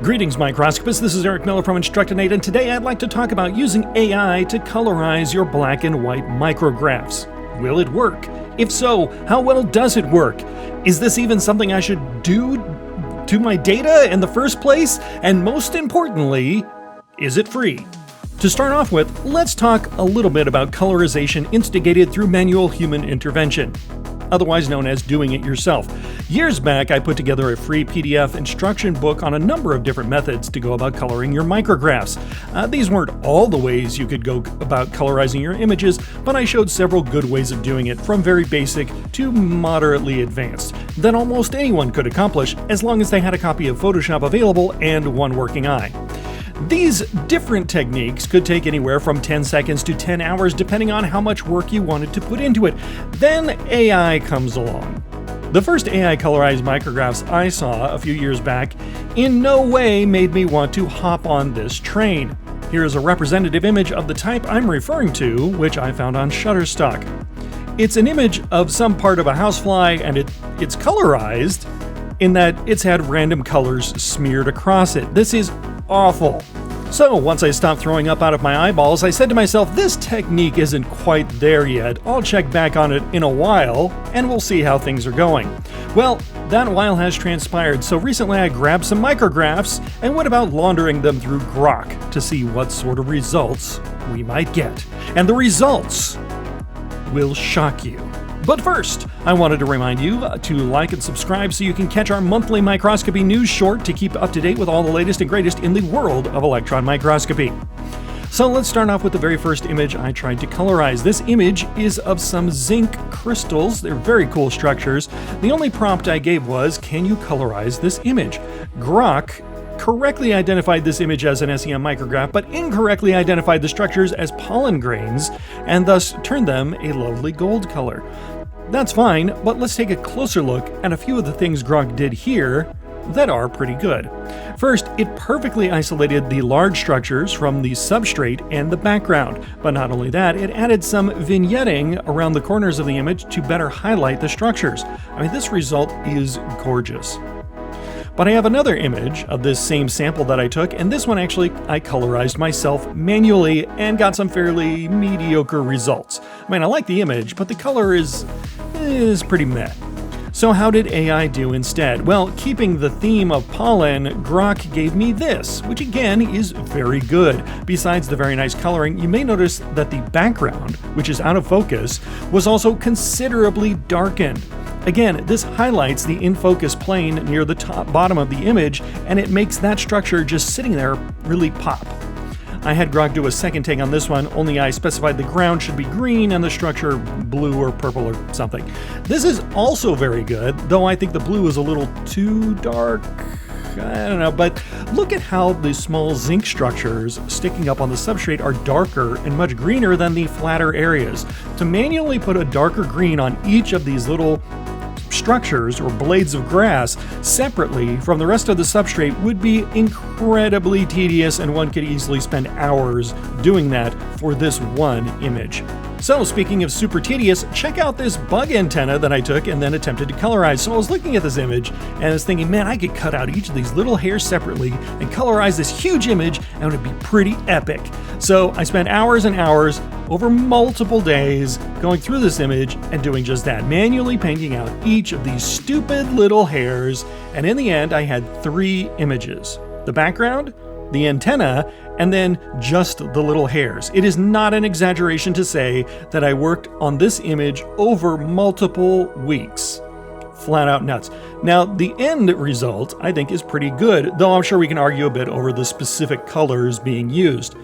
Greetings, microscopists. This is Eric Miller from Instructinate, and today I'd like to talk about using AI to colorize your black and white micrographs. Will it work? If so, how well does it work? Is this even something I should do to my data in the first place? And most importantly, is it free? To start off with, let's talk a little bit about colorization instigated through manual human intervention, otherwise known as doing it yourself. Years back, I put together a free PDF instruction book on a number of different methods to go about coloring your micrographs. These weren't all the ways you could go about colorizing your images, but I showed several good ways of doing it, from very basic to moderately advanced, that almost anyone could accomplish as long as they had a copy of Photoshop available and one working eye. These different techniques could take anywhere from 10 seconds to 10 hours depending on how much work you wanted to put into it. Then AI comes along. The first AI colorized micrographs I saw a few years back in no way made me want to hop on this train. Here is a representative image of the type I'm referring to, which I found on Shutterstock. It's an image of some part of a housefly, and it's colorized in that it's had random colors smeared across it. This is awful. So once I stopped throwing up out of my eyeballs, I said to myself, this technique isn't quite there yet. I'll check back on it in a while and we'll see how things are going. Well, that while has transpired, so recently I grabbed some micrographs and went about laundering them through Grok to see what sort of results we might get. And the results will shock you. But first, I wanted to remind you to like and subscribe so you can catch our monthly microscopy news short to keep up to date with all the latest and greatest in the world of electron microscopy. So let's start off with the very first image I tried to colorize. This image is of some zinc crystals. They're very cool structures. The only prompt I gave was, can you colorize this image? Grok correctly identified this image as an SEM micrograph, but incorrectly identified the structures as pollen grains, and thus turned them a lovely gold color. That's fine, but let's take a closer look at a few of the things Grok did here that are pretty good. First, it perfectly isolated the large structures from the substrate and the background. But not only that, it added some vignetting around the corners of the image to better highlight the structures. I mean, this result is gorgeous. But I have another image of this same sample that I took, and this one actually I colorized myself manually and got some fairly mediocre results. I mean, I like the image, but the color is pretty meh. So how did AI do instead? Well, keeping the theme of pollen, Grok gave me this, which again is very good. Besides the very nice coloring, you may notice that the background, which is out of focus, was also considerably darkened. Again, this highlights the in-focus plane near the bottom of the image, and it makes that structure just sitting there really pop. I had Grok do a second take on this one, only I specified the ground should be green and the structure blue or purple or something. This is also very good, though I think the blue is a little too dark. I don't know, but look at how the small zinc structures sticking up on the substrate are darker and much greener than the flatter areas. To manually put a darker green on each of these little structures or blades of grass separately from the rest of the substrate would be incredibly tedious, and one could easily spend hours doing that for this one image. So speaking of super tedious, check out this bug antenna that I took and then attempted to colorize. So I was looking at this image and I was thinking, man, I could cut out each of these little hairs separately and colorize this huge image and it would be pretty epic. So I spent hours and hours over multiple days going through this image and doing just that, manually painting out each of these stupid little hairs, and in the end I had 3 images. The background, the antenna, and then just the little hairs. It is not an exaggeration to say that I worked on this image over multiple weeks. Flat out nuts. Now, the end result I think is pretty good, though I'm sure we can argue a bit over the specific colors being used.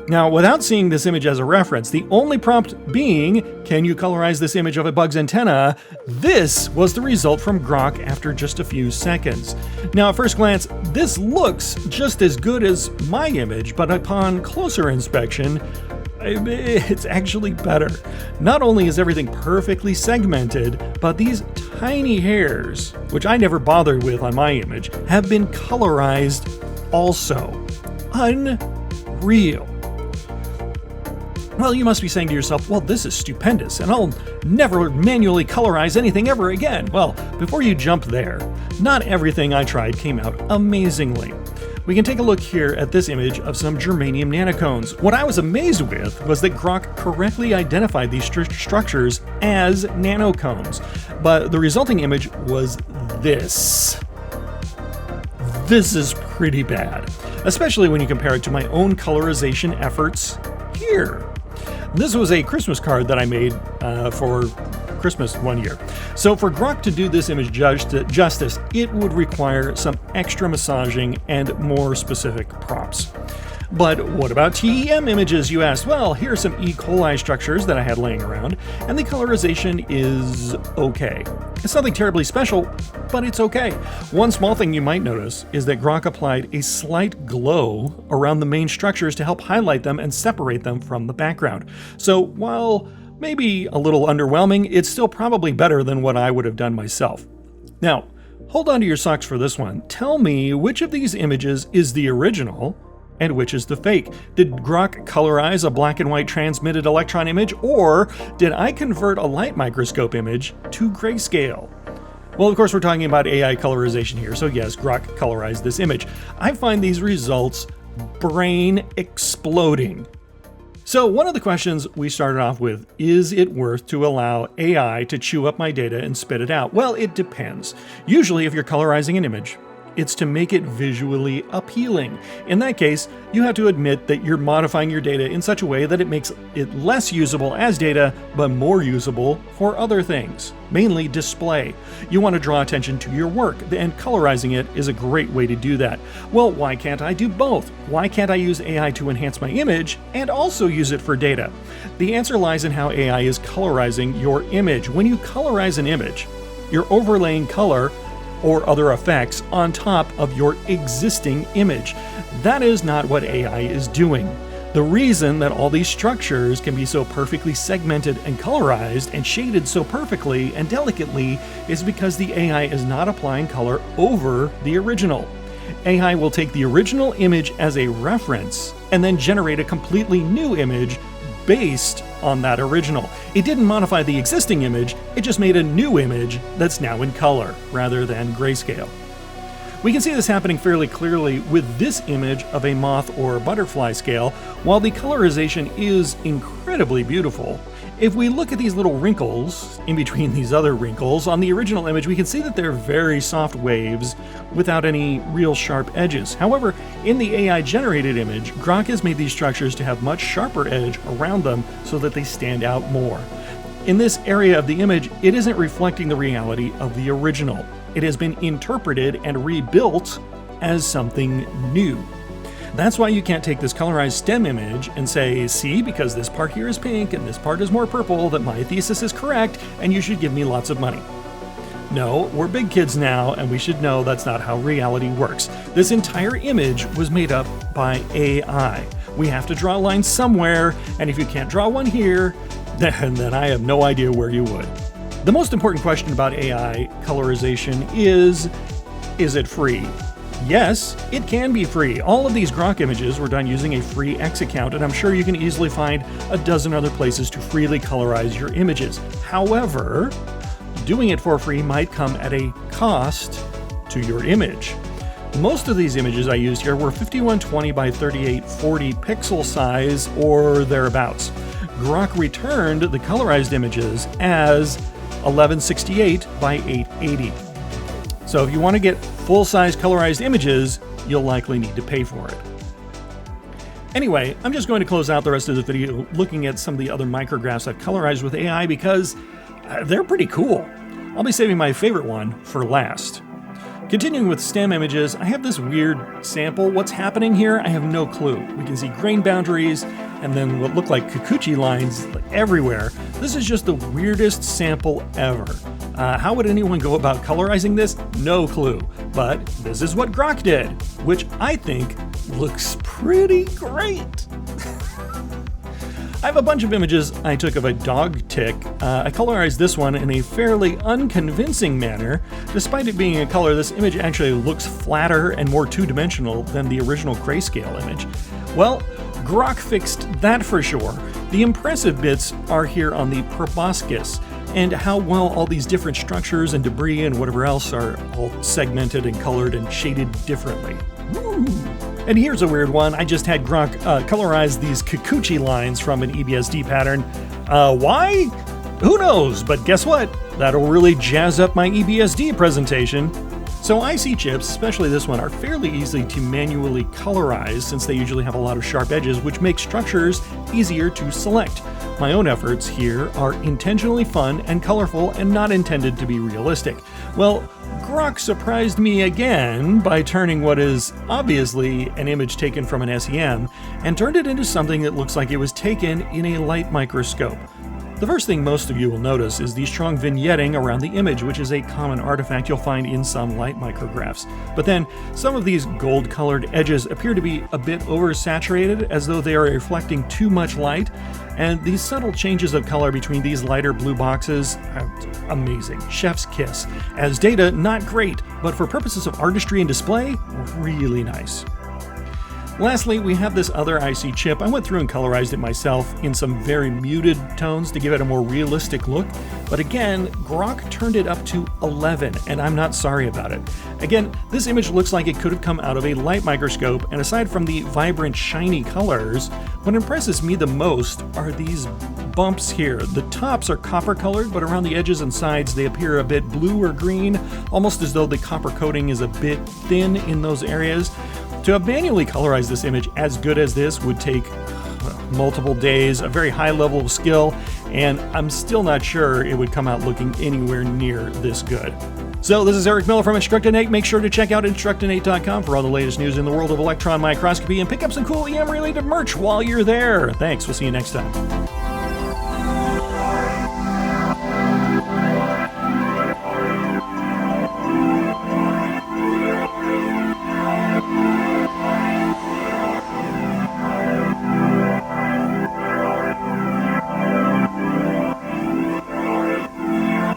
Now, without seeing this image as a reference, the only prompt being, can you colorize this image of a bug's antenna? This was the result from Grok after just a few seconds. Now, at first glance, this looks just as good as my image, but upon closer inspection, it's actually better. Not only is everything perfectly segmented, but these tiny hairs, which I never bothered with on my image, have been colorized also. Unreal. Well, you must be saying to yourself, well, this is stupendous, and I'll never manually colorize anything ever again. Well, before you jump there, not everything I tried came out amazingly. We can take a look here at this image of some germanium nanocones. What I was amazed with was that Grok correctly identified these structures as nanocones, but the resulting image was this. This is pretty bad, especially when you compare it to my own colorization efforts here. This was a Christmas card that I made for Christmas one year. So for Grok to do this image justice, it would require some extra massaging and more specific prompts. But what about TEM images, you asked? Well, here are some E. coli structures that I had laying around, and the colorization is okay. It's nothing terribly special, but it's okay. One small thing you might notice is that Grok applied a slight glow around the main structures to help highlight them and separate them from the background. So while maybe a little underwhelming, it's still probably better than what I would have done myself. Now, hold on to your socks for this one. Tell me which of these images is the original and which is the fake. Did Grok colorize a black and white transmitted electron image, or did I convert a light microscope image to grayscale? Well, of course, we're talking about AI colorization here, so yes, Grok colorized this image. I find these results brain exploding. So one of the questions we started off with, is it worth to allow AI to chew up my data and spit it out? Well, it depends. Usually, if you're colorizing an image, it's to make it visually appealing. In that case, you have to admit that you're modifying your data in such a way that it makes it less usable as data, but more usable for other things, mainly display. You want to draw attention to your work, and colorizing it is a great way to do that. Well, why can't I do both? Why can't I use AI to enhance my image and also use it for data? The answer lies in how AI is colorizing your image. When you colorize an image, you're overlaying color or other effects on top of your existing image. That is not what AI is doing. The reason that all these structures can be so perfectly segmented and colorized and shaded so perfectly and delicately is because the AI is not applying color over the original. AI will take the original image as a reference and then generate a completely new image based on that original. It didn't modify the existing image, it just made a new image that's now in color rather than grayscale. We can see this happening fairly clearly with this image of a moth or butterfly scale. While the colorization is incredibly beautiful, if we look at these little wrinkles in between these other wrinkles on the original image, we can see that they're very soft waves without any real sharp edges. However, in the AI generated image, Grok has made these structures to have much sharper edge around them so that they stand out more. In this area of the image, it isn't reflecting the reality of the original. It has been interpreted and rebuilt as something new. That's why you can't take this colorized stem image and say, see, because this part here is pink and this part is more purple, that my thesis is correct and you should give me lots of money. No, we're big kids now and we should know that's not how reality works. This entire image was made up by AI. We have to draw a line somewhere, and if you can't draw one here, then I have no idea where you would. The most important question about AI colorization is it free? Yes, it can be free. All of these Grok images were done using a free X account, and I'm sure you can easily find a dozen other places to freely colorize your images. However, doing it for free might come at a cost to your image. Most of these images I used here were 5120 by 3840 pixel size or thereabouts. Grok returned the colorized images as 1168 by 880. So if you want to get full-size colorized images, you'll likely need to pay for it. Anyway, I'm just going to close out the rest of the video looking at some of the other micrographs I've colorized with AI because they're pretty cool. I'll be saving my favorite one for last. Continuing with stem images, I have this weird sample. What's happening here? I have no clue. We can see grain boundaries and then what look like Kikuchi lines everywhere. This is just the weirdest sample ever. How would anyone go about colorizing this? No clue. But this is what Grok did, which I think looks pretty great. I have a bunch of images I took of a dog tick. I colorized this one in a fairly unconvincing manner. Despite it being a color, this image actually looks flatter and more two-dimensional than the original grayscale image. Well, Grok fixed that for sure. The impressive bits are here on the proboscis, and how well all these different structures and debris and whatever else are all segmented and colored and shaded differently. Woo! And here's a weird one. I just had Grok colorize these Kikuchi lines from an EBSD pattern. Why? Who knows? But guess what? That'll really jazz up my EBSD presentation. So IC chips, especially this one, are fairly easy to manually colorize since they usually have a lot of sharp edges, which makes structures easier to select. My own efforts here are intentionally fun and colorful and not intended to be realistic. Well, Grok surprised me again by turning what is obviously an image taken from an SEM and turned it into something that looks like it was taken in a light microscope. The first thing most of you will notice is the strong vignetting around the image, which is a common artifact you'll find in some light micrographs. But then, some of these gold-colored edges appear to be a bit oversaturated, as though they are reflecting too much light, and these subtle changes of color between these lighter blue boxes are amazing. Chef's kiss. As data, not great, but for purposes of artistry and display, really nice. Lastly, we have this other IC chip. I went through and colorized it myself in some very muted tones to give it a more realistic look. But again, Grok turned it up to 11, and I'm not sorry about it. Again, this image looks like it could have come out of a light microscope, and aside from the vibrant, shiny colors, what impresses me the most are these bumps here. The tops are copper colored, but around the edges and sides they appear a bit blue or green, almost as though the copper coating is a bit thin in those areas. To have manually colorized this image as good as this would take multiple days, a very high level of skill, and I'm still not sure it would come out looking anywhere near this good. So this is Eric Miller from Instructinate. Make sure to check out Instructinate.com for all the latest news in the world of electron microscopy and pick up some cool EM related merch while you're there. Thanks, we'll see you next time.